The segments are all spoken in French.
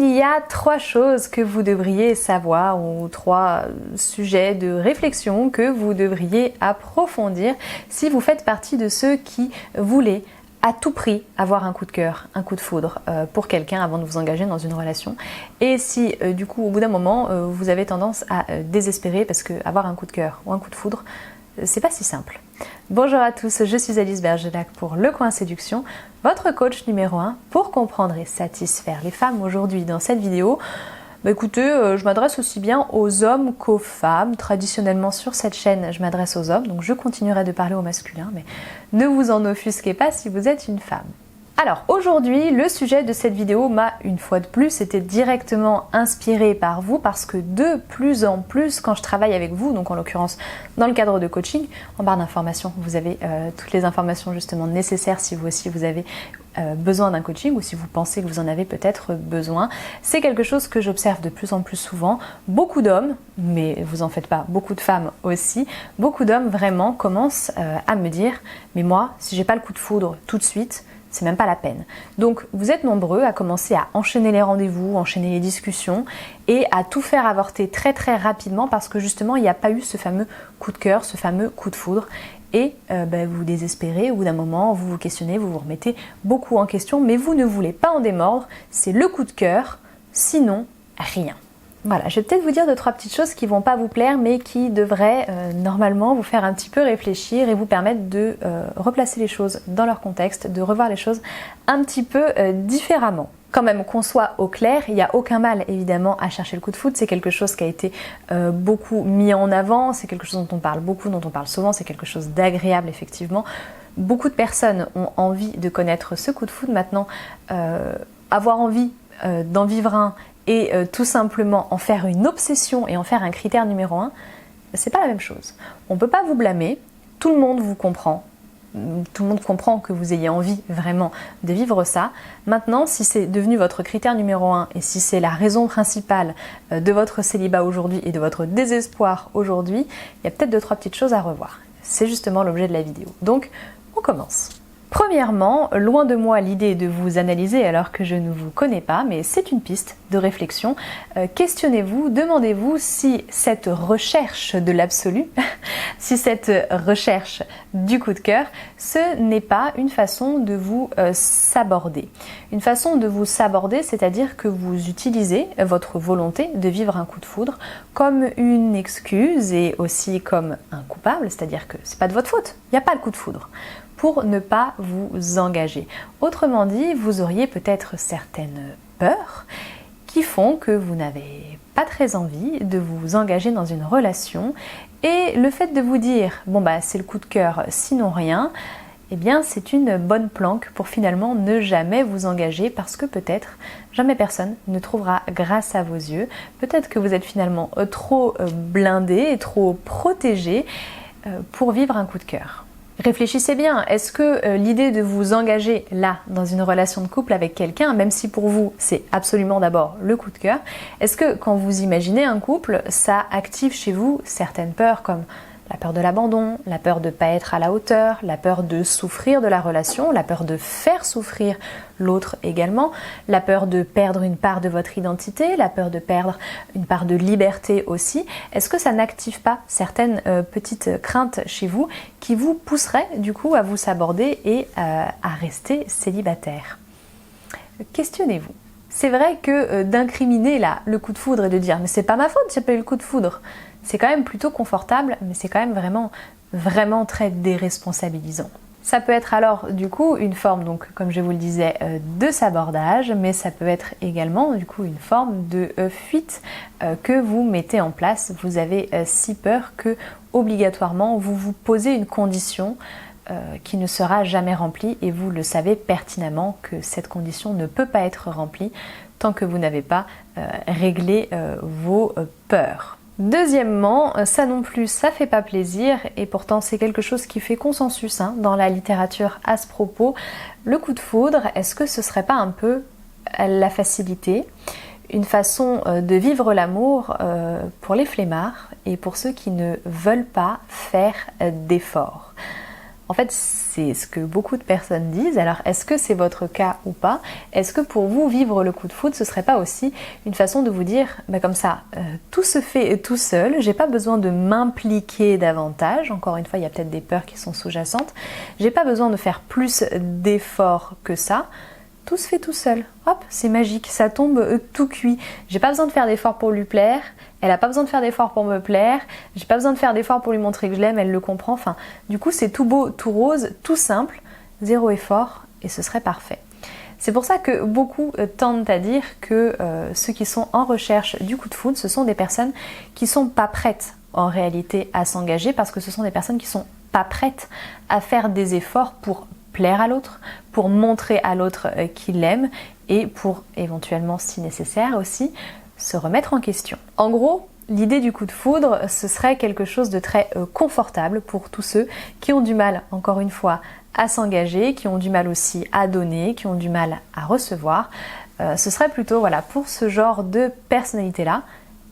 Il y a 3 choses que vous devriez savoir ou 3 sujets de réflexion que vous devriez approfondir si vous faites partie de ceux qui voulaient à tout prix avoir un coup de cœur, un coup de foudre pour quelqu'un avant de vous engager dans une relation. Et si du coup au bout d'un moment vous avez tendance à désespérer parce que avoir un coup de cœur ou un coup de foudre, c'est pas si simple. Bonjour à tous, je suis Alice Bergelac pour Le Coin Séduction, votre coach numéro 1 pour comprendre et satisfaire les femmes. Aujourd'hui dans cette vidéo, écoutez, je m'adresse aussi bien aux hommes qu'aux femmes. Traditionnellement sur cette chaîne, je m'adresse aux hommes, donc je continuerai de parler au masculin, mais ne vous en offusquez pas si vous êtes une femme. Alors aujourd'hui, le sujet de cette vidéo m'a une fois de plus été directement inspiré par vous parce que de plus en plus, quand je travaille avec vous, donc en l'occurrence dans le cadre de coaching, en barre d'informations, vous avez toutes les informations justement nécessaires si vous aussi vous avez besoin d'un coaching ou si vous pensez que vous en avez peut-être besoin. C'est quelque chose que j'observe de plus en plus souvent. Beaucoup d'hommes, mais vous en faites pas, beaucoup de femmes aussi, beaucoup d'hommes vraiment commencent à me dire « mais moi, si j'ai pas le coup de foudre tout de suite, c'est même pas la peine ». Donc vous êtes nombreux à commencer à enchaîner les rendez-vous, enchaîner les discussions et à tout faire avorter très très rapidement parce que justement il n'y a pas eu ce fameux coup de cœur, ce fameux coup de foudre. Et vous désespérez, au bout d'un moment, vous vous questionnez, vous vous remettez beaucoup en question, mais vous ne voulez pas en démordre, c'est le coup de cœur, sinon rien. Voilà, je vais peut-être vous dire 2-3 petites choses qui vont pas vous plaire, mais qui devraient normalement vous faire un petit peu réfléchir et vous permettre de replacer les choses dans leur contexte, de revoir les choses un petit peu différemment. Quand même qu'on soit au clair, il n'y a aucun mal évidemment à chercher le coup de foudre, c'est quelque chose qui a été beaucoup mis en avant, c'est quelque chose dont on parle beaucoup, dont on parle souvent, c'est quelque chose d'agréable effectivement. Beaucoup de personnes ont envie de connaître ce coup de foudre maintenant, avoir envie d'en vivre un et tout simplement en faire une obsession et en faire un critère numéro 1, c'est pas la même chose. On ne peut pas vous blâmer, tout le monde vous comprend. Tout le monde comprend que vous ayez envie vraiment de vivre ça. Maintenant, si c'est devenu votre critère numéro 1 et si c'est la raison principale de votre célibat aujourd'hui et de votre désespoir aujourd'hui, il y a peut-être 2-3 petites choses à revoir. C'est justement l'objet de la vidéo. Donc, on commence. Premièrement, loin de moi l'idée de vous analyser alors que je ne vous connais pas, mais c'est une piste de réflexion. Questionnez-vous, demandez-vous si cette recherche de l'absolu, si cette recherche du coup de cœur, ce n'est pas une façon de vous saborder. Une façon de vous saborder, c'est-à-dire que vous utilisez votre volonté de vivre un coup de foudre comme une excuse et aussi comme un coupable, c'est-à-dire que c'est pas de votre faute, il n'y a pas le coup de foudre, pour ne pas vous engager. Autrement dit, vous auriez peut-être certaines peurs qui font que vous n'avez pas très envie de vous engager dans une relation et le fait de vous dire « bon c'est le coup de cœur, sinon rien », eh bien c'est une bonne planque pour finalement ne jamais vous engager parce que peut-être jamais personne ne trouvera grâce à vos yeux. Peut-être que vous êtes finalement trop blindé et trop protégé pour vivre un coup de cœur. Réfléchissez bien, est-ce que l'idée de vous engager là dans une relation de couple avec quelqu'un, même si pour vous c'est absolument d'abord le coup de cœur, est-ce que quand vous imaginez un couple, ça active chez vous certaines peurs comme la peur de l'abandon, la peur de ne pas être à la hauteur, la peur de souffrir de la relation, la peur de faire souffrir l'autre également, la peur de perdre une part de votre identité, la peur de perdre une part de liberté aussi. Est-ce que ça n'active pas certaines petites craintes chez vous qui vous pousseraient du coup à vous saborder et à rester célibataire? Questionnez-vous. C'est vrai que d'incriminer là le coup de foudre et de dire mais c'est pas ma faute, j'ai pas eu le coup de foudre, c'est quand même plutôt confortable, mais c'est quand même vraiment très déresponsabilisant. Ça peut être alors du coup une forme, donc comme je vous le disais, de sabordage, mais ça peut être également du coup une forme de fuite que vous mettez en place. Vous avez si peur que obligatoirement vous vous posez une condition qui ne sera jamais remplie et vous le savez pertinemment que cette condition ne peut pas être remplie tant que vous n'avez pas réglé vos peurs. Deuxièmement, ça non plus, ça fait pas plaisir et pourtant c'est quelque chose qui fait consensus dans la littérature à ce propos. Le coup de foudre, est-ce que ce serait pas un peu la facilité, une façon de vivre l'amour pour les flemmards et pour ceux qui ne veulent pas faire d'efforts? En fait, c'est ce que beaucoup de personnes disent. Alors, est-ce que c'est votre cas ou pas? Est-ce que pour vous, vivre le coup de foudre, ce serait pas aussi une façon de vous dire, comme ça, tout se fait tout seul, j'ai pas besoin de m'impliquer davantage. Encore une fois, il y a peut-être des peurs qui sont sous-jacentes. J'ai pas besoin de faire plus d'efforts que ça. Tout se fait tout seul. Hop, c'est magique, ça tombe tout cuit. J'ai pas besoin de faire d'efforts pour lui plaire. Elle a pas besoin de faire d'efforts pour me plaire. J'ai pas besoin de faire d'efforts pour lui montrer que je l'aime, elle le comprend. Enfin, du coup, c'est tout beau, tout rose, tout simple, zéro effort et ce serait parfait. C'est pour ça que beaucoup tendent à dire que ceux qui sont en recherche du coup de foudre, ce sont des personnes qui sont pas prêtes en réalité à s'engager parce que ce sont des personnes qui sont pas prêtes à faire des efforts pour plaire à l'autre, pour montrer à l'autre qu'il l'aime et pour éventuellement, si nécessaire aussi, se remettre en question. En gros, l'idée du coup de foudre, ce serait quelque chose de très confortable pour tous ceux qui ont du mal, encore une fois, à s'engager, qui ont du mal aussi à donner, qui ont du mal à recevoir. Ce serait plutôt voilà, pour ce genre de personnalité-là.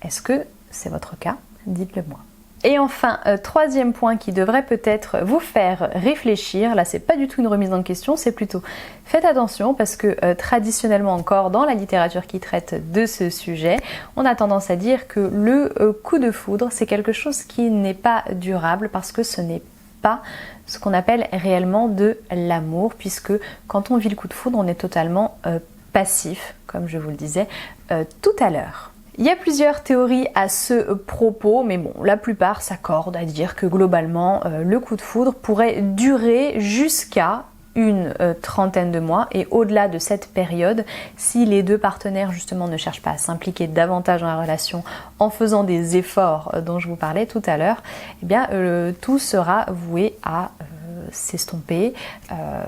Est-ce que c'est votre cas? Dites-le moi. Et enfin, troisième point qui devrait peut-être vous faire réfléchir, là c'est pas du tout une remise en question, c'est plutôt faites attention parce que traditionnellement encore dans la littérature qui traite de ce sujet, on a tendance à dire que le coup de foudre c'est quelque chose qui n'est pas durable parce que ce n'est pas ce qu'on appelle réellement de l'amour puisque quand on vit le coup de foudre on est totalement passif, comme je vous le disais tout à l'heure. Il y a plusieurs théories à ce propos, mais bon, la plupart s'accordent à dire que globalement, le coup de foudre pourrait durer jusqu'à une trentaine de mois et au-delà de cette période, si les deux partenaires justement ne cherchent pas à s'impliquer davantage dans la relation en faisant des efforts dont je vous parlais tout à l'heure, eh bien tout sera voué à s'estomper,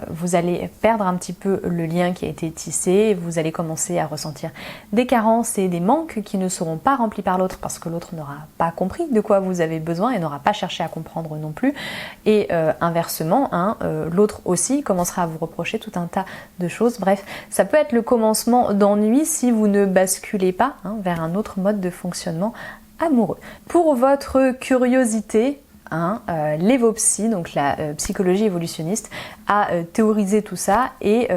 vous allez perdre un petit peu le lien qui a été tissé, vous allez commencer à ressentir des carences et des manques qui ne seront pas remplis par l'autre parce que l'autre n'aura pas compris de quoi vous avez besoin et n'aura pas cherché à comprendre non plus et inversement, l'autre aussi commencera à vous reprocher tout un tas de choses. Bref, ça peut être le commencement d'ennui si vous ne basculez pas vers un autre mode de fonctionnement amoureux. Pour votre curiosité, l'Evopsy, donc la psychologie évolutionniste, a théorisé tout ça et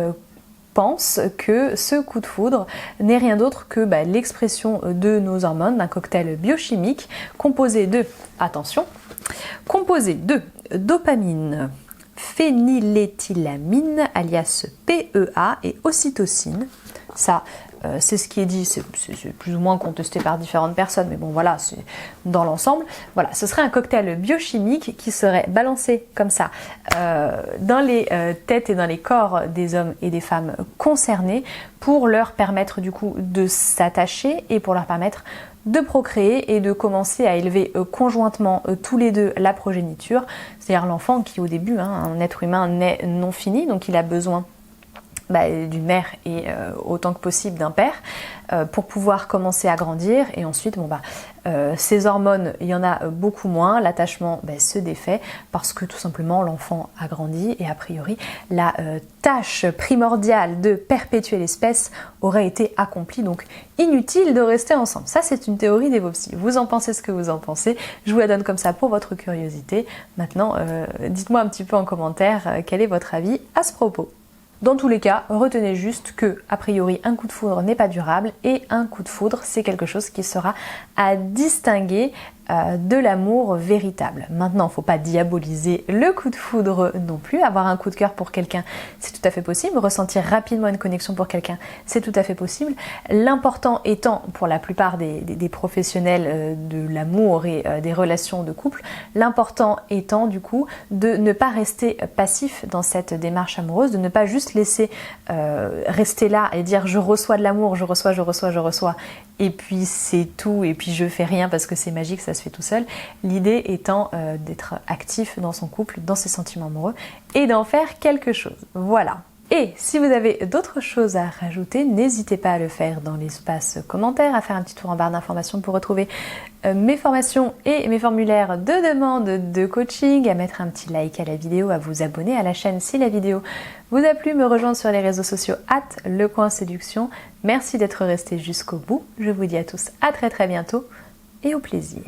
pense que ce coup de foudre n'est rien d'autre que l'expression de nos hormones, d'un cocktail biochimique composé de, attention, dopamine, phényléthylamine alias PEA et ocytocine. Ça, c'est ce qui est dit, c'est plus ou moins contesté par différentes personnes, mais bon voilà, c'est dans l'ensemble. Voilà, ce serait un cocktail biochimique qui serait balancé comme ça dans les têtes et dans les corps des hommes et des femmes concernés pour leur permettre du coup de s'attacher et pour leur permettre de procréer et de commencer à élever conjointement tous les deux la progéniture, c'est-à-dire l'enfant qui au début, un être humain naît non fini, donc il a besoin d'une mère et autant que possible d'un père pour pouvoir commencer à grandir et ensuite ces hormones il y en a beaucoup moins, l'attachement se défait parce que tout simplement l'enfant a grandi et a priori la tâche primordiale de perpétuer l'espèce aurait été accomplie, donc inutile de rester ensemble. Ça c'est une théorie d'Evopsy, vous en pensez ce que vous en pensez, je vous la donne comme ça pour votre curiosité. Maintenant dites-moi un petit peu en commentaire quel est votre avis à ce propos. Dans tous les cas, retenez juste que, a priori, un coup de foudre n'est pas durable et un coup de foudre, c'est quelque chose qui sera à distinguer de l'amour véritable. Maintenant, il ne faut pas diaboliser le coup de foudre non plus. Avoir un coup de cœur pour quelqu'un, c'est tout à fait possible. Ressentir rapidement une connexion pour quelqu'un, c'est tout à fait possible. L'important étant, pour la plupart des professionnels de l'amour et des relations de couple, l'important étant du coup de ne pas rester passif dans cette démarche amoureuse, de ne pas juste laisser rester là et dire je reçois de l'amour, je reçois, et puis c'est tout, et puis je fais rien parce que c'est magique, ça se fait tout seul. L'idée étant d'être actif dans son couple, dans ses sentiments amoureux et d'en faire quelque chose. Voilà. Et si vous avez d'autres choses à rajouter, n'hésitez pas à le faire dans l'espace commentaire, à faire un petit tour en barre d'informations pour retrouver mes formations et mes formulaires de demande de coaching, à mettre un petit like à la vidéo, à vous abonner à la chaîne si la vidéo vous a plu, me rejoindre sur les réseaux sociaux @lecoinséduction. Merci d'être resté jusqu'au bout. Je vous dis à tous à très bientôt et au plaisir.